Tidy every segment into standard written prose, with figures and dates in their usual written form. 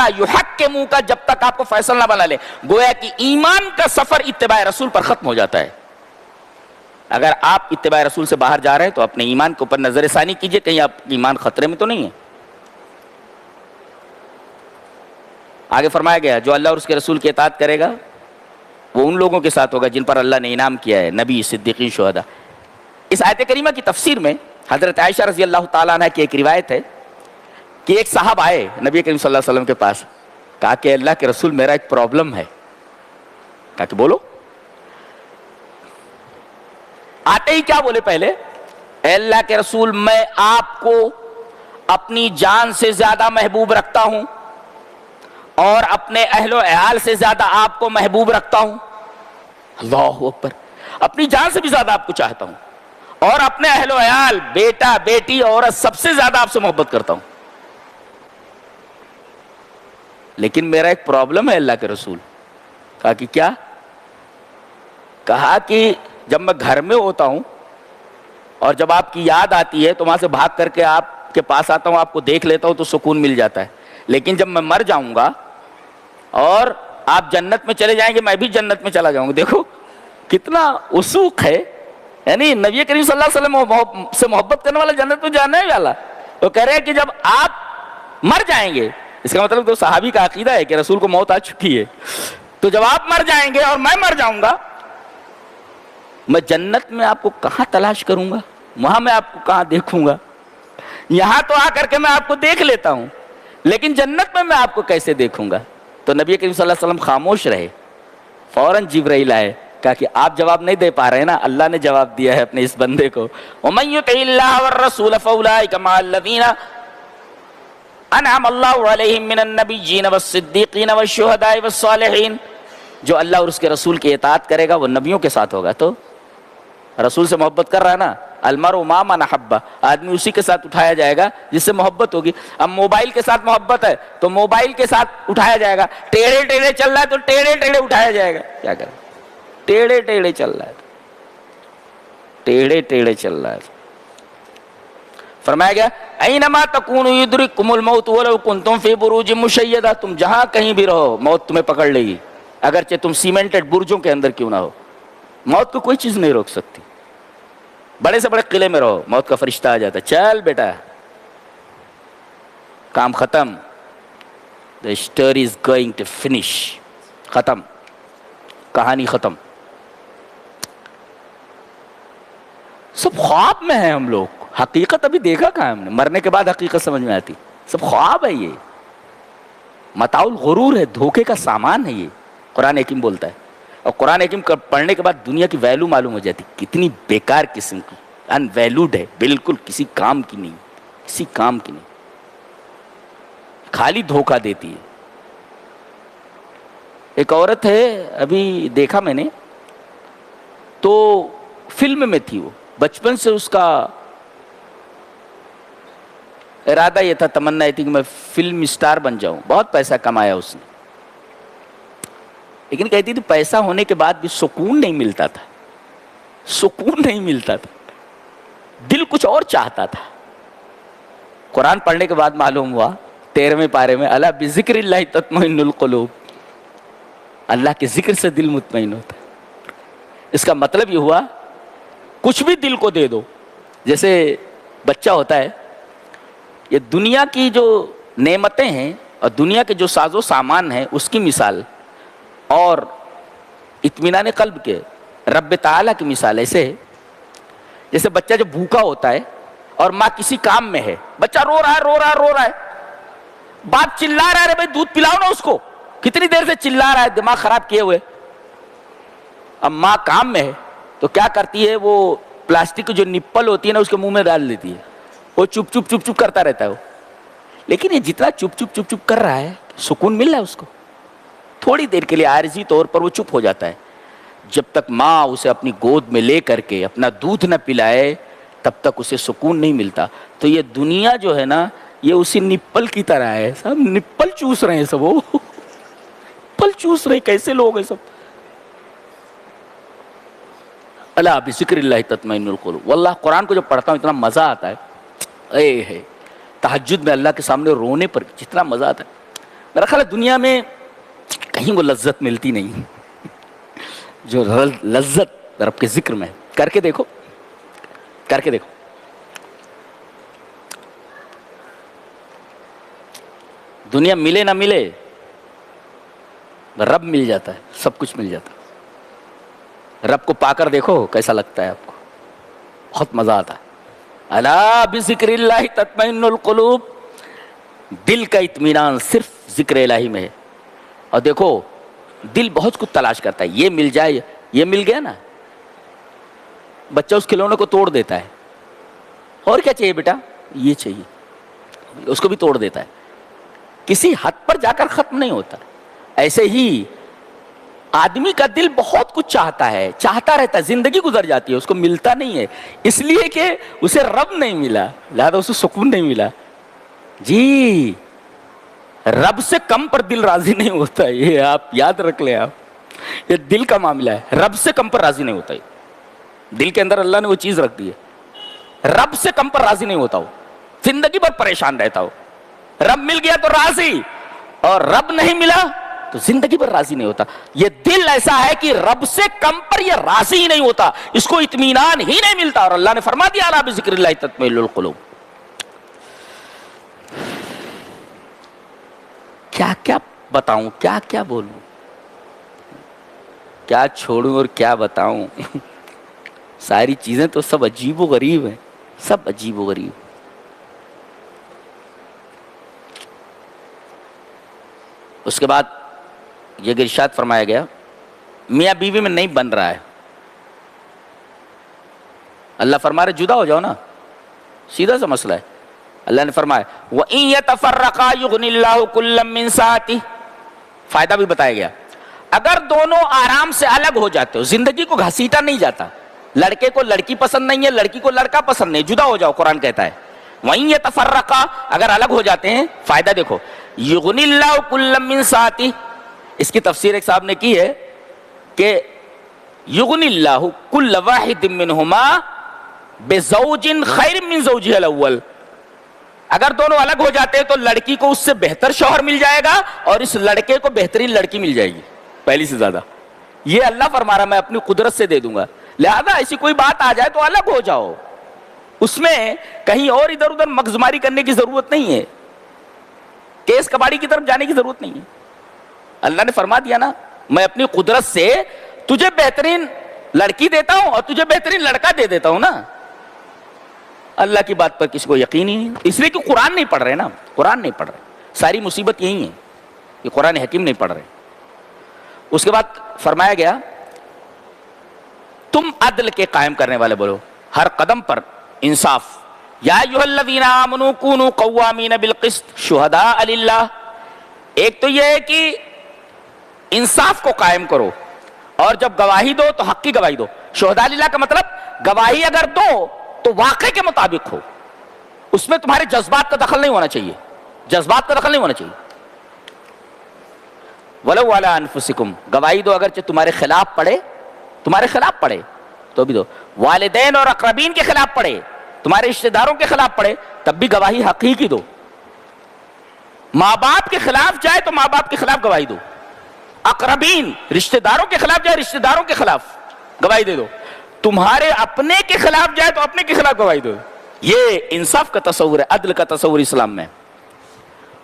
حتی یحکموک، جب تک آپ کو فیصلہ نہ بنا لے. گویا کہ ایمان کا سفر اتباع رسول پر ختم ہو جاتا ہے. اگر آپ اتباع رسول سے باہر جا رہے ہیں تو اپنے ایمان کے اوپر نظر ثانی کیجئے، کہیں آپ ایمان خطرے میں تو نہیں ہے. آگے فرمایا گیا جو اللہ اور اس کے رسول کی اطاعت کرے گا وہ ان لوگوں کے ساتھ ہوگا جن پر اللہ نے انعام کیا ہے، نبی، صدیقین، شہداء. اس آیت کریمہ کی تفسیر میں حضرت عائشہ رضی اللہ تعالیٰ عنہ کی ایک روایت ہے کہ ایک صاحب آئے نبی کریم صلی اللہ علیہ وسلم کے پاس، کہا کہ اللہ کے رسول میرا ایک پرابلم ہے. کہا کہ بولو. آتے ہی کیا بولے پہلے؟ اے اللہ کے رسول میں آپ کو اپنی جان سے زیادہ محبوب رکھتا ہوں اور اپنے اہل و عیال سے زیادہ آپ کو محبوب رکھتا ہوں. اللہ اکبر. اپنی جان سے بھی زیادہ آپ کو چاہتا ہوں اور اپنے اہل و عیال، بیٹا، بیٹی، عورت، سب سے زیادہ آپ سے محبت کرتا ہوں. لیکن میرا ایک پرابلم ہے اللہ کے رسول. کہا کہ کیا؟ کہا کہ جب میں گھر میں ہوتا ہوں اور جب آپ کی یاد آتی ہے تو وہاں سے بھاگ کر کے آپ کے پاس آتا ہوں، آپ کو دیکھ لیتا ہوں تو سکون مل جاتا ہے. لیکن جب میں مر جاؤں گا اور آپ جنت میں چلے جائیں گے، میں بھی جنت میں چلا جاؤں گا. دیکھو کتنا وثوق ہے. یعنی نبی کریم صلی اللہ علیہ وسلم سے محبت کرنے والا جنت میں جانا ہے والا. تو کہہ رہے ہیں کہ جب آپ مر جائیں گے، اس کا مطلب تو صحابی کا عقیدہ ہے کہ رسول کو موت آ چکی ہے، تو جب آپ مر جائیں گے اور میں مر جاؤں گا، میں جنت میں آپ کو کہاں تلاش کروں گا؟ وہاں میں آپ کو کہاں دیکھوں گا؟ یہاں تو آ کر کے میں آپ کو دیکھ لیتا ہوں، لیکن جنت میں آپ کو کیسے دیکھوں گا؟ تو نبی کریم صلی اللہ علیہ وسلم خاموش رہے. فوراً جبرائیل آئے، کہا کہ آپ جواب نہیں دے پا رہے نا، اللہ نے جواب دیا ہے اپنے اس بندے کو. وَمَن يُطِعِ اللَّهَ وَالرَّسُولَ فَأُولَٰئِكَ مَعَ الَّذِينَ أَنْعَمَ اللَّهُ عَلَيْهِم مِّنَ النَّبِيِّينَ وَالصِّدِّيقِينَ وَالشُّهَدَاءِ وَالصَّالِحِينَ. جو اللہ اور اس کے رسول کی اطاعت کرے گا وہ نبیوں کے ساتھ ہوگا. تو رسول سے محبت کر رہا ہے نا، المرء مع من احب، آدمی اسی کے ساتھ اٹھایا جائے گا جس سے محبت ہوگی. اب موبائل کے ساتھ محبت ہے تو موبائل کے ساتھ اٹھایا جائے گا. ٹیڑھے ٹیڑھے چل رہا ہے تو ٹیڑھے ٹیڑھے اٹھایا جائے گا. کیا کریں؟ ٹیڑھے ٹیڑھے چل رہا ہے، ٹیڑھے ٹیڑھے چل رہا ہے. فرمایا گیا اینما تکونوا یدرککم الموت ولو کنتم فی بروج مشیدہ. تم جہاں کہیں بھی رہو موت تمہیں پکڑ لے گی، اگرچہ تم سیمنٹڈ برجوں کے اندر کیوں نہ ہو. موت کو کوئی چیز نہیں روک سکتی. بڑے سے بڑے قلعے میں رہو، موت کا فرشتہ آ جاتا ہے، چل بیٹا کام ختم، the story is going to finish. ختم، کہانی ختم. سب خواب میں ہیں ہم لوگ، حقیقت ابھی دیکھا کہاں ہم نے؟ مرنے کے بعد حقیقت سمجھ میں آتی. سب خواب ہے، یہ متاع الغرور ہے، دھوکے کا سامان ہے. یہ قرآن حکیم بولتا ہے. اور قرآن حکیم پڑھنے کے بعد دنیا کی ویلو معلوم ہو جاتی، کتنی بیکار قسم کی، ان ویلوڈ ہے، بالکل کسی کام کی نہیں، کسی کام کی نہیں، خالی دھوکہ دیتی ہے. ایک عورت ہے، ابھی دیکھا میں نے، تو فلم میں تھی. وہ بچپن سے اس کا ارادہ یہ تھا، تمنا یہ تھی کہ میں فلم اسٹار بن جاؤں. بہت پیسہ کمایا اس نے، لیکن کہتی تھی پیسہ ہونے کے بعد بھی سکون نہیں ملتا تھا، سکون نہیں ملتا تھا، دل کچھ اور چاہتا تھا. قرآن پڑھنے کے بعد معلوم ہوا 13ویں پارے میں الا بذکر اللہ تطمئن القلوب، اللہ کے ذکر سے دل مطمئن ہوتا ہے. اس کا مطلب یہ ہوا کچھ بھی دل کو دے دو. جیسے بچہ ہوتا ہے، یہ دنیا کی جو نعمتیں ہیں اور دنیا کے جو ساز و سامان ہیں اس کی مثال، اور اطمینان قلب کے رب تعالیٰ کی مثال ایسے ہے جیسے بچہ جب بھوکا ہوتا ہے اور ماں کسی کام میں ہے، بچہ رو رہا ہے رو رہا ہے رو رہا ہے، باپ چلا رہا ہے بھائی دودھ پلاؤ نا اس کو، کتنی دیر سے چلا رہا ہے دماغ خراب کیے ہوئے. اب ماں کام میں ہے تو کیا کرتی ہے، وہ پلاسٹک کی جو نپل ہوتی ہے نا اس کے منہ میں ڈال دیتی ہے، وہ چپ چپ چپ چپ کرتا رہتا ہے وہ. لیکن یہ جتنا چپ چپ چپ چپ کر رہا ہے سکون مل رہا ہے اس کو. تھوڑی دیر کے لیے عارضی طور پر وہ چپ ہو جاتا ہے. جب تک ماں اسے اپنی گود میں لے کر کے اپنا دودھ نہ پلائے تب تک اسے سکون نہیں ملتا. تو یہ دنیا جو ہے نا یہ اسی نپل کی طرح ہے، سب نپل چوس رہے ہیں، سب وہ نپل چوس رہے. کیسے لوگ ہیں سب؟ الا بذکر اللہ تطمئن القلوب. واللہ قرآن کو جب پڑھتا ہوں اتنا مزہ آتا ہے، اے ہے تہجد میں اللہ کے سامنے رونے پر جتنا مزہ آتا ہے. میرا خیال ہے دنیا میں کہیں وہ لذت ملتی نہیں جو لذت رب کے ذکر میں. کر کے دیکھو, کر کے دیکھو. دنیا ملے نہ ملے, رب مل جاتا ہے, سب کچھ مل جاتا ہے. رب کو پا کر دیکھو کیسا لگتا ہے آپ کو, بہت مزہ آتا ہے. الا بذکر اللہ تطمئن القلوب, دل کا اطمینان صرف ذکر الہی میں ہے. اور دیکھو دل بہت کچھ تلاش کرتا ہے, یہ مل جائے, یہ مل گیا نا, بچہ اس کھلونے کو توڑ دیتا ہے, اور کیا چاہیے بیٹا, یہ چاہیے, اس کو بھی توڑ دیتا ہے. کسی حد پر جا کر ختم نہیں ہوتا. ایسے ہی آدمی کا دل بہت کچھ چاہتا ہے, چاہتا رہتا ہے, زندگی گزر جاتی ہے, اس کو ملتا نہیں ہے, اس لیے کہ اسے رب نہیں ملا, لہذا اسے سکون نہیں ملا. جی رب سے کم پر دل راضی نہیں ہوتا, یہ آپ یاد رکھ لیں. آپ یہ دل کا معاملہ ہے, رب سے کم پر راضی نہیں ہوتا. دل کے اندر اللہ نے وہ چیز رکھ دی ہے, رب سے کم پر راضی نہیں ہوتا ہو, زندگی بھر پریشان رہتا ہو. رب مل گیا تو راضی, اور رب نہیں ملا تو زندگی پر راضی نہیں ہوتا. یہ دل ایسا ہے کہ رب سے کم پر یہ راضی ہی نہیں ہوتا, اس کو اطمینان ہی نہیں ملتا. اور اللہ نے فرما دیا الا بذکر اللہ تطمئن القلوب. کیا کیا بتاؤں, کیا کیا بولوں, کیا چھوڑوں اور کیا بتاؤں. ساری چیزیں تو سب عجیب و غریب ہیں, سب عجیب و غریب. اس کے بعد یہ ارشاد فرمایا گیا, میاں بیوی میں نہیں بن رہا ہے. اللہ فرما رہے جدا ہو جاؤ نا, سیدھا سا مسئلہ ہے. اللہ نے فرمایا وَإِن يَتَفَرَّقَا يُغْنِ اللَّهُ كُلًّا مِّن سَعَتِهِ, فائدہ بھی بتایا گیا. اگر دونوں آرام سے الگ ہو جاتے ہو, زندگی کو گھسیٹا نہیں جاتا, لڑکے کو لڑکی پسند نہیں ہے, لڑکی کو لڑکا پسند نہیں, جدا ہو جاؤ, قرآن کہتا ہے. وَإِن يَتَفَرَّقَا, اگر الگ ہو جاتے ہیں, فائدہ دیکھو, یغنی اللہ کلا من سعتہ. اس کی تفسیر ایک صاحب نے کی ہے کہ یغنی اللہ کل واحد منہما بزوج خیر من زوجہ الاول. اگر دونوں الگ ہو جاتے ہیں تو لڑکی کو اس سے بہتر شوہر مل جائے گا, اور اس لڑکے کو بہترین لڑکی مل جائے گی, پہلی سے زیادہ. یہ اللہ فرما رہا میں اپنی قدرت سے دے دوں گا. لہذا ایسی کوئی بات آ جائے تو الگ ہو جاؤ, اس میں کہیں اور ادھر ادھر مغزماری کرنے کی ضرورت نہیں ہے, کیس کباڑی کی طرف جانے کی ضرورت نہیں ہے. اللہ نے فرما دیا نا میں اپنی قدرت سے تجھے بہترین لڑکی دیتا ہوں اور تجھے بہترین لڑکا دے دیتا ہوں نا. اللہ کی بات پر کسی کو یقین ہی نہیں, اس لیے کہ قرآن نہیں پڑھ رہے نا, قرآن نہیں پڑھ رہے. ساری مصیبت یہی ہے کہ قرآن حکیم نہیں پڑھ رہے. اس کے بعد فرمایا گیا تم عدل کے قائم کرنے والے بولو, ہر قدم پر انصاف. یا ایھا الذین آمنوا کونوا قوامین بالقسط شہداء للہ. ایک تو یہ ہے کہ انصاف کو قائم کرو, اور جب گواہی دو تو حق کی گواہی دو. شہداء للہ کا مطلب گواہی اگر دو تو واقعے کے مطابق ہو, اس میں تمہارے جذبات کا دخل نہیں ہونا چاہیے, جذبات کا دخل نہیں ہونا چاہیے. وَلَوْ عَلَىٰ أَنفُسِكُمْ, گواہی دو اگرچہ تمہارے خلاف پڑے, تمہارے خلاف پڑے تو بھی دو. والدین اور اقربین کے خلاف پڑے, تمہارے رشتہ داروں کے خلاف پڑے, تب بھی گواہی حقیقی دو. ماں باپ کے خلاف جائے تو ماں باپ کے خلاف گواہی دو. اقربین رشتہ داروں کے خلاف جائے, رشتہ داروں کے خلاف گواہی دے دو. تمہارے اپنے کے خلاف جائے تو اپنے کے خلاف گواہی دو. یہ انصاف کا تصور ہے, عدل کا تصور اسلام میں.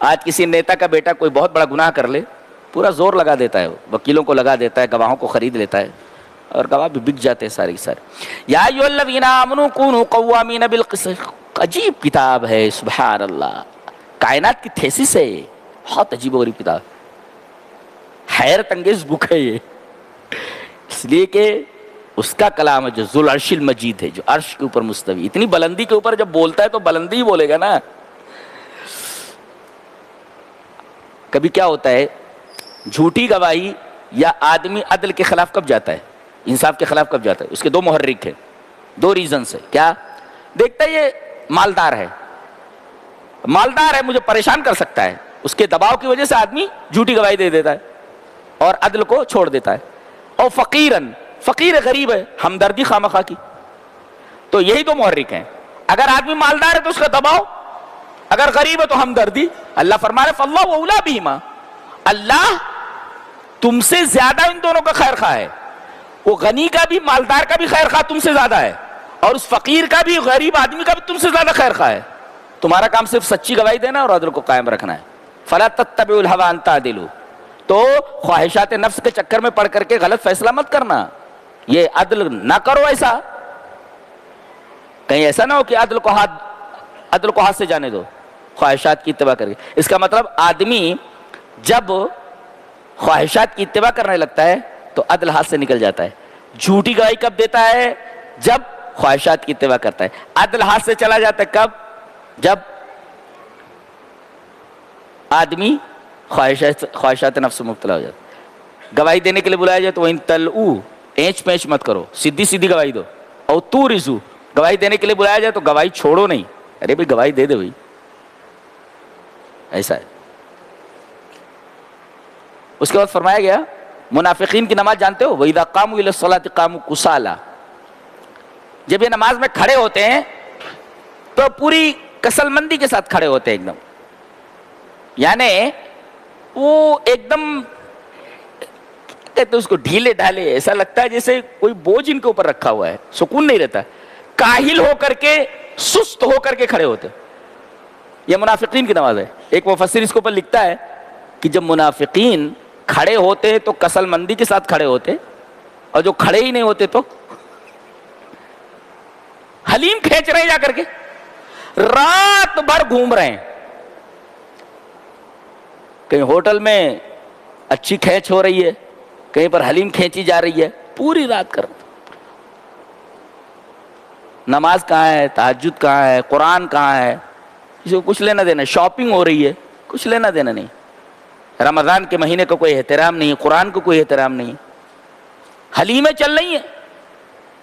آج کسی نیتا کا بیٹا کوئی بہت بڑا گناہ کر لے, پورا زور لگا دیتا ہے, وکیلوں کو لگا دیتا ہے, گواہوں کو خرید لیتا ہے, اور گواہ بھی بک جاتے ہیں سارے سارے. یا ایھا الذین آمنوا کونوا قوامین بالقسط. عجیب کتاب ہے, سبحان اللہ, کائنات کی تھیسس ہے, بہت عجیب و غریب کتاب, حیرت انگیز بک ہے یہ. اس لیے کہ اس کا کلام ہے جو ذو العرش المجید ہے, جو عرش کے اوپر مستوی. اتنی بلندی کے اوپر جب بولتا ہے تو بلندی ہی بولے گا نا. کبھی کیا ہوتا ہے, جھوٹی گواہی یا آدمی عدل کے خلاف کب جاتا ہے, انصاف کے خلاف کب جاتا ہے, اس کے دو محرک ہیں, دو ریزنز ہیں. کیا دیکھتا ہے, یہ مالدار ہے, مالدار ہے, مجھے پریشان کر سکتا ہے, اس کے دباؤ کی وجہ سے آدمی جھوٹی گواہی دے دیتا ہے اور عدل کو چھوڑ دیتا ہے. اور فقیرن, فقیر غریب ہے, ہمدردی خواہ کی. تو یہی دو محرک ہیں. اگر آدمی مالدار ہے تو اس کا دباؤ, اگر غریب ہے تو ہمدردی. اللہ فرما رہے فاللہ اولیٰ بہما, اللہ تم سے زیادہ ان دونوں کا خیر خواہ ہے. وہ غنی کا بھی مالدار کا بھی خیر خواہ تم سے زیادہ ہے, اور اس فقیر کا بھی غریب آدمی کا بھی تم سے زیادہ خیر خواہ ہے. تمہارا کام صرف سچی گواہی دینا اور عدل کو قائم رکھنا ہے. فلا تتبعوا الهوى ان تعدلوا, تو خواہشات نفس کے چکر میں پڑ کر کے غلط فیصلہ مت کرنا, یہ عدل نہ کرو. ایسا کہیں ایسا نہ ہو کہ عدل کو ہاتھ سے جانے دو, خواہشات کی اتباع کر کے. اس کا مطلب آدمی جب خواہشات کی اتباع کرنے لگتا ہے تو عدل ہاتھ سے نکل جاتا ہے. جھوٹی گواہی کب دیتا ہے؟ جب خواہشات کی اتباع کرتا ہے. عدل ہاتھ سے چلا جاتا ہے کب؟ جب آدمی خواہشات نفس سے مبتلا ہو جاتا ہے. گواہی دینے کے لیے بلایا جائے تو ان تلؤ, اینچ پینچ مت کرو, سیدھی سیدھی گواہی دو. اور تو رزو, گواہی دینے کے لیے بلایا جائے تو گواہی چھوڑو نہیں, ارے بھائی گواہی دے دے بھائی. ایسا ہے. اس کے بعد فرمایا گیا منافقین کی نماز جانتے ہو, وَإِذَا قَامُوا إِلَى الصَّلَاةِ قَامُوا كُسَالَىٰ, جب یہ نماز میں کھڑے ہوتے ہیں تو پوری کسل مندی کے ساتھ کھڑے ہوتے ہیں ایک دم, یعنی وہ ایک دم کہتے اس کو ڈھیلے ڈھالے, ایسا لگتا ہے جیسے کوئی بوجھ ان کے اوپر رکھا ہوا ہے, سکون نہیں رہتا, کاہل ہو کر کے سست ہو کر کے کھڑے ہوتے. یہ منافقین کی نماز ہے. ایک مفسر اس کے اوپر لکھتا ہے کہ جب منافقین کھڑے ہوتے تو کسل مندی کے ساتھ کھڑے ہوتے, اور جو کھڑے ہی نہیں ہوتے تو حلیم کھینچ رہے ہیں جا کر کے, رات بھر گھوم رہے ہیں. کہیں ہوٹل میں اچھی کھینچ ہو رہی ہے, کہیں پر حلیم کھینچی جا رہی ہے, پوری رات کر. نماز کہاں ہے, تہجد کہاں ہے, قرآن کہاں ہے, کسی کو کچھ لینا دینا. شاپنگ ہو رہی ہے, کچھ لینا دینا نہیں. رمضان کے مہینے کا کوئی احترام نہیں, قرآن کو کوئی احترام نہیں. حلیمیں چل رہی ہیں,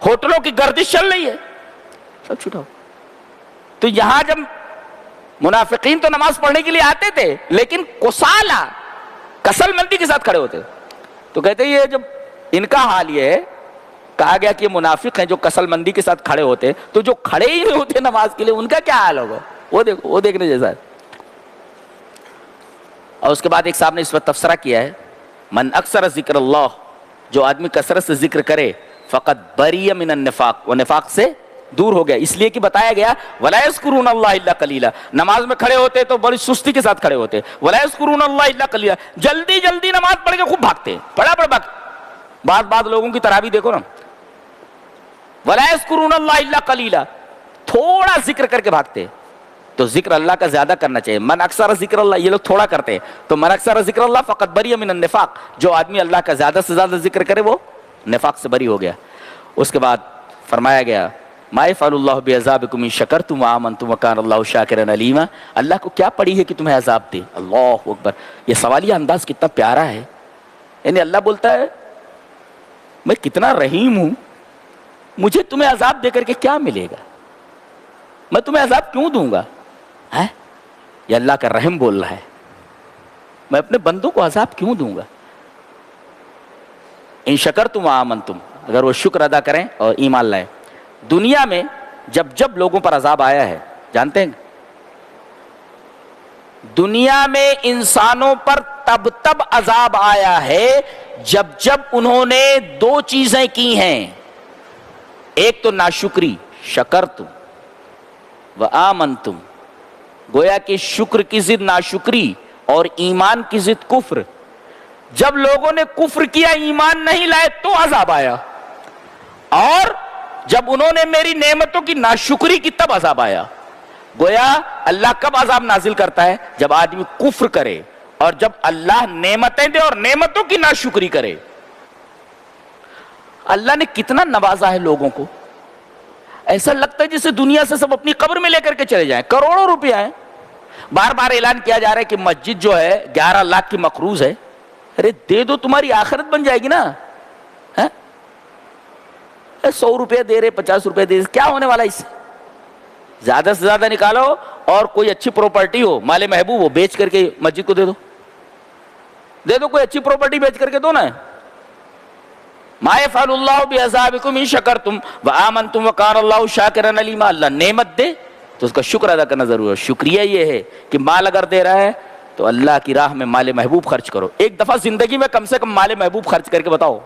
ہوٹلوں کی گردش چل رہی ہے, سب چھٹاؤ. تو یہاں جب منافقین تو نماز پڑھنے کے لیے آتے تھے, لیکن کسالہ کسل مندی کے ساتھ کھڑے ہوتے. تو کہتے ہیں یہ جب ان کا حال یہ ہے, کہا گیا کہ یہ منافق ہیں جو کسل مندی کے ساتھ کھڑے ہوتے, تو جو کھڑے ہی نہیں ہوتے نماز کے لیے ان کا کیا حال ہوگا, وہ دیکھو, وہ دیکھنے جیسا ہے. اور اس کے بعد ایک صاحب نے اس پر تبصرہ کیا ہے, من اکثر ذکر اللہ, جو آدمی کثرت سے ذکر کرے, فقط بری من النفاق, وہ نفاق سے دور ہو گیا. اس لیے کہ بتایا گیا ولا یذکرون اللہ الا قلیلا, نماز میں کھڑے ہوتے تو بڑی سستی کے ساتھ کھڑے ہوتے. ولا یذکرون اللہ الا قلیلا, جلدی جلدی نماز پڑھ کے خوب بھاگتے ہیں, بڑا بھاگتے. بعض لوگوں کی تراویح دیکھو نا, ولا یذکرون اللہ الا قلیلا, تھوڑا ذکر کر کے بھاگتے. تو ذکر اللہ کا زیادہ کرنا چاہیے. من اکثر ذکر اللہ, یہ لوگ تھوڑا کرتے ہیں, تو من اکثر ذکر اللہ فقط بری من النفاق, جو آدمی اللہ کا زیادہ سے زیادہ ذکر کرے وہ نفاق سے بری ہو گیا. اس کے بعد فرمایا گیا ما یفعل اللہ بعذابکم ان شکرتم وآمنتم وکان اللہ شاکرا علیما, اللہ کو کیا پڑی ہے کہ تمہیں عذاب دے. اللہ اکبر, یہ سوالیہ انداز کتنا پیارا ہے. یعنی اللہ بولتا ہے میں کتنا رحیم ہوں, مجھے تمہیں عذاب دے کر کے کیا ملے گا, میں تمہیں عذاب کیوں دوں گا. یہ اللہ کا رحم بول رہا ہے, میں اپنے بندوں کو عذاب کیوں دوں گا. ان شکرتم وآمنتم, اگر وہ شکر ادا کریں اور ایمان لائیں. دنیا میں جب لوگوں پر عذاب آیا ہے, جانتے ہیں دنیا میں انسانوں پر تب عذاب آیا ہے جب انہوں نے دو چیزیں کی ہیں. ایک تو ناشکری, شکرتم وآمنتم, گویا کہ شکر کی ضد ناشکری اور ایمان کی ضد کفر. جب لوگوں نے کفر کیا, ایمان نہیں لائے, تو عذاب آیا. اور جب انہوں نے میری نعمتوں کی ناشکری کی تب عذاب آیا. گویا اللہ کب عذاب نازل کرتا ہے, جب آدمی کفر کرے, اور جب اللہ نعمتیں دے اور نعمتوں کی ناشکری کرے. اللہ نے کتنا نوازا ہے لوگوں کو, ایسا لگتا ہے جسے دنیا سے سب اپنی قبر میں لے کر کے چلے جائیں. کروڑوں روپیہ ہیں. بار بار اعلان کیا جا رہا ہے کہ مسجد جو ہے 11 لاکھ کی مقروض ہے. ارے دے دو, تمہاری آخرت بن جائے گی نا. 100 روپیہ دے رہے, 50 روپیہ دے رہے, کیا ہونے والا اس سے. زیادہ سے زیادہ نکالو, اور کوئی اچھی پراپرٹی ہو, مال محبوب ہو, بیچ کر کے مسجد کو دے دو, کوئی اچھی پراپرٹی بیچ کر کے دو نا. ما یفعل اللہ بعذابکم ان شکرتم وآمنتم وکان اللہ شاکرا علیما. اللہ نعمت دے تو اس کا شکر ادا کرنا ضرور ہے. شکریہ یہ ہے کہ مال اگر دے رہا ہے تو اللہ کی راہ میں مال محبوب خرچ کرو. ایک دفعہ زندگی میں کم سے کم مال محبوب خرچ کر کے بتاؤ.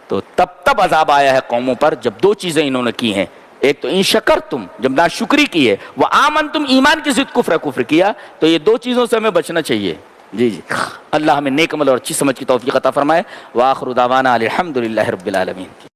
تو تب عذاب آیا ہے قوموں پر جب دو چیزیں انہوں نے کی ہیں. ایک تو ان شکر تم، جب ناشکری کی ہے، وہ آمن تم، ایمان کی ضد کفر کیا. تو یہ دو چیزوں سے ہمیں بچنا چاہیے. جی اللہ ہمیں نیک عمل اور اچھی سمجھ کی توفیق عطا فرمائے. وآخر دعوانا الحمدللہ رب العالمین.